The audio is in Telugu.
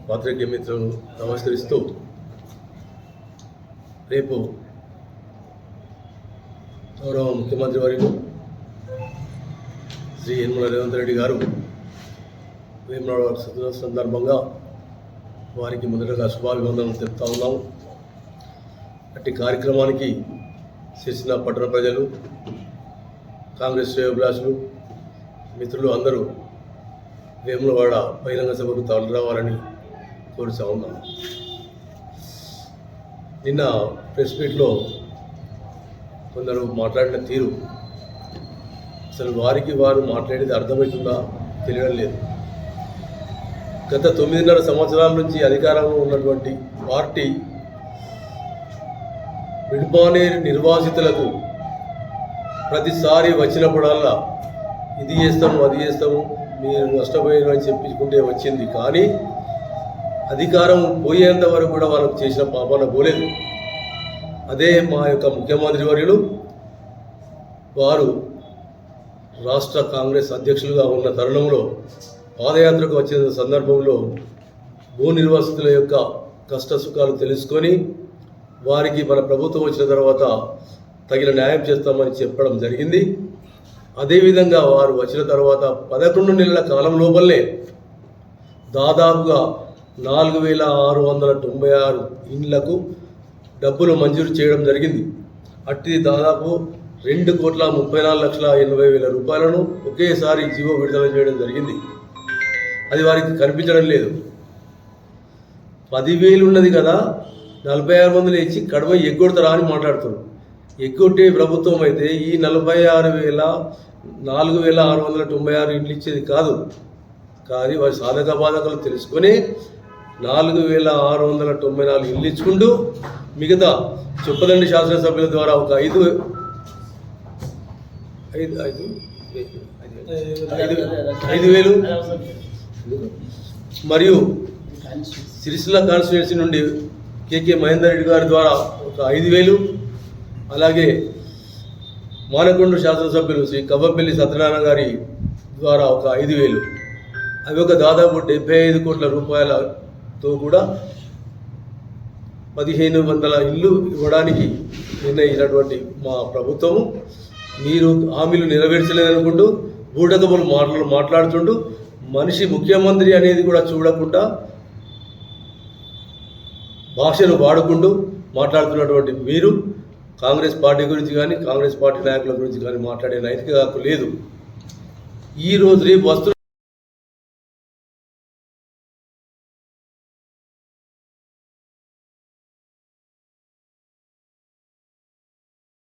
పాత్రికేయ మిత్రులను నమస్కరిస్తూ రేపు గౌరవ ముఖ్యమంత్రి వర్యులు శ్రీ యనమల రేవంత్ రెడ్డి గారు వేములవాడ సందర్భంగా వారికి మొదటగా శుభాభివందనలు తెలుపుతా ఉన్నాము. అట్టి కార్యక్రమానికి సిరిసిల్ల పట్టణ ప్రజలు, కాంగ్రెస్ శ్రేయోభిలాషులు, మిత్రులు అందరూ వేములవాడ బహిరంగ సభకు తరలి రావాలని కోరుతా ఉన్నాను. నిన్న ప్రెస్ మీట్లో కొందరు మాట్లాడిన తీరు అసలు వారికి వారు మాట్లాడేది అర్థమవుతుందా తెలియడం లేదు. గత 9.5 సంవత్సరాల నుంచి అధికారంలో ఉన్నటువంటి పార్టీ మిడ్మానేరు నిర్వాసితులకు ప్రతిసారి వచ్చినప్పుడల్లా ఇది చేస్తాము అది చేస్తాము మీరు నష్టపోయారు అని చెప్పుకుంటే వచ్చింది. కానీ అధికారం పోయేంత వరకు కూడా వాళ్ళకు చేసిన పాపన పోలేదు. అదే మా యొక్క ముఖ్యమంత్రి వర్యులు వారు రాష్ట్ర కాంగ్రెస్ అధ్యక్షులుగా ఉన్న తరుణంలో పాదయాత్రకు వచ్చిన సందర్భంలో భూ నిర్వాసితుల యొక్క కష్ట సుఖాలు తెలుసుకొని వారికి మన ప్రభుత్వం వచ్చిన తర్వాత తగిన న్యాయం చేస్తామని చెప్పడం జరిగింది. అదేవిధంగా వారు వచ్చిన తర్వాత 11 నెలల కాలం లోపలనే దాదాపుగా 4,696 ఇండ్లకు డబ్బులు మంజూరు చేయడం జరిగింది. అట్టి దాదాపు 2,34,80,000 రూపాయలను ఒకేసారి జీవో విడుదల చేయడం జరిగింది. అది వారికి కనిపించడం లేదు. 10,000 ఉన్నది కదా 46,000 ఇచ్చి కడమ ఎగ్గొడతారా అని మాట్లాడుతున్నారు. ఎగ్గొట్టే ప్రభుత్వం అయితే ఈ 4,696 ఇండ్లు ఇచ్చేది కాదు. కానీ వారి సాధక బాధకాలు తెలుసుకొని 4,694 ఇండ్లు ఇచ్చుకుంటూ మిగతా చొప్పదండి శాసనసభ్యుల ద్వారా ఒక 5,000 మరియు సిరిసిల్ల కాన్స్టిట్యున్సీ నుండి కేకే మహేందర్ రెడ్డి గారి ద్వారా ఒక 5,000, అలాగే మానకొండ శాసనసభ్యులు శ్రీ కవ్వంపల్లి సత్యనారాయణ గారి ద్వారా ఒక 5,000, అవి ఒక దాదాపు 75 కోట్ల రూపాయలతో కూడా 1,500 ఇల్లు ఇవ్వడానికి నిర్ణయించినటువంటి మా ప్రభుత్వము మీరు హామీలు నెరవేర్చలేదనుకుంటూ బూటకములు మాట్లాడుతుంటూ మనిషి ముఖ్యమంత్రి అనేది కూడా చూడకుండా భాషను వాడుకుంటూ మాట్లాడుతున్నటువంటి మీరు కాంగ్రెస్ పార్టీ గురించి కానీ కాంగ్రెస్ పార్టీ నాయకుల గురించి కానీ మాట్లాడే నైతిక హక్కు లేదు. ఈ రోజు రేపు వస్తున్న